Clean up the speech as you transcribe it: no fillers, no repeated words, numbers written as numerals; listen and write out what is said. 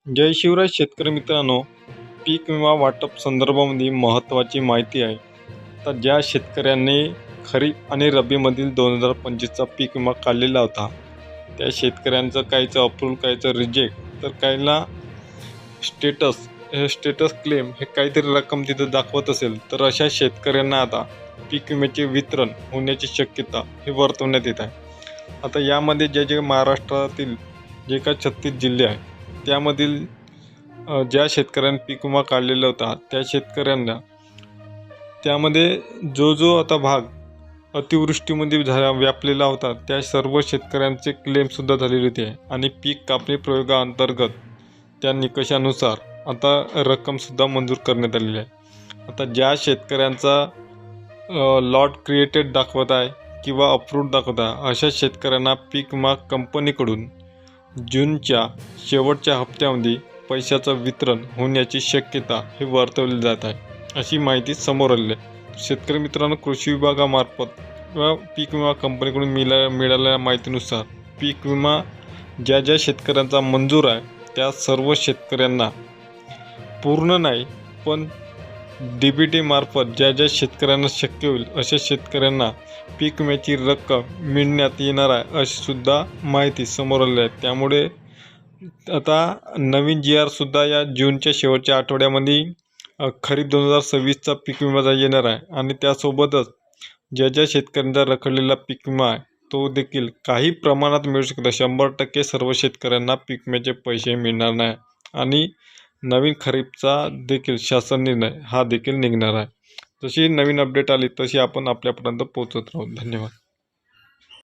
जय शिवराय शेतकरी मित्रांनो, पीक विमा वाटप संदर्भामध्ये महत्त्वाची माहिती आहे. तर ज्या शेतकऱ्यांनी खरीप आणि रब्बीमधील 2025चा पीक विमा काढलेला होता, त्या शेतकऱ्यांचं काहीचं अप्रूव्ह, काहीचं रिजेक्ट, तर काहीला स्टेटस क्लेम हे काहीतरी रक्कम तिथं दाखवत असेल, तर अशा शेतकऱ्यांना आता पीक विम्याचे वितरण होण्याची शक्यता हे वर्तवण्यात येत आहे. आता यामध्ये जे महाराष्ट्रातील जे काही 36 जिल्हे आहेत, त्यामधील ज्या शेतकऱ्यांनी पीक विमा काढलेला होता त्या शेतकऱ्यांना त्यामध्ये जो आता भाग अतिवृष्टीमध्ये व्यापलेला होता, त्या सर्व शेतकऱ्यांचे क्लेमसुद्धा झालेले होते आणि पीक कापणी प्रयोगाअंतर्गत त्या निकषानुसार आता रक्कमसुद्धा मंजूर करण्यात आलेली आहे. आता ज्या शेतकऱ्यांचा लॉट क्रिएटेड दाखवत आहे किंवा अप्रूव्ड दाखवत आहे, अशा शेतकऱ्यांना पीक विमा कंपनीकडून जूनच्या शेवटच्या हप्त्यामध्ये पैशाचं वितरण होण्याची शक्यता हे वर्तवली जात आहे, अशी माहिती समोर आलेली आहे. शेतकरी मित्रांनो, कृषी विभागामार्फत किंवा पीक विमा कंपनीकडून मिळालेल्या माहितीनुसार पीक विमा ज्या शेतकऱ्यांचा मंजूर आहे त्या सर्व शेतकऱ्यांना पूर्ण नाही पण DBT मार्फत ज्या शेतकऱ्यांना शक्य होईल अशा शेतकऱ्यांना पीक विम्याची रक्कम मिळण्यात येणार आहे, अशी सुद्धा माहिती समोर आली आहे. त्यामुळे आता नवीन GRसुद्धा या जूनच्या शेवटच्या आठवड्यामध्ये खरीप 2026चा पीक विमा येणार आहे आणि त्यासोबतच ज्या शेतकऱ्यांचा रखडलेला पीक विमा आहे तो देखील काही प्रमाणात मिळू शकतो. 100% सर्व शेतकऱ्यांना पीक विम्याचे पैसे मिळणार नाही आणि नवीन खरीपचा देखील शासन निर्णय हा देखील निघणार आहे. जशी नवीन अपडेट आली तशी आपण आपल्यापर्यंत पोहोचत राहू. धन्यवाद.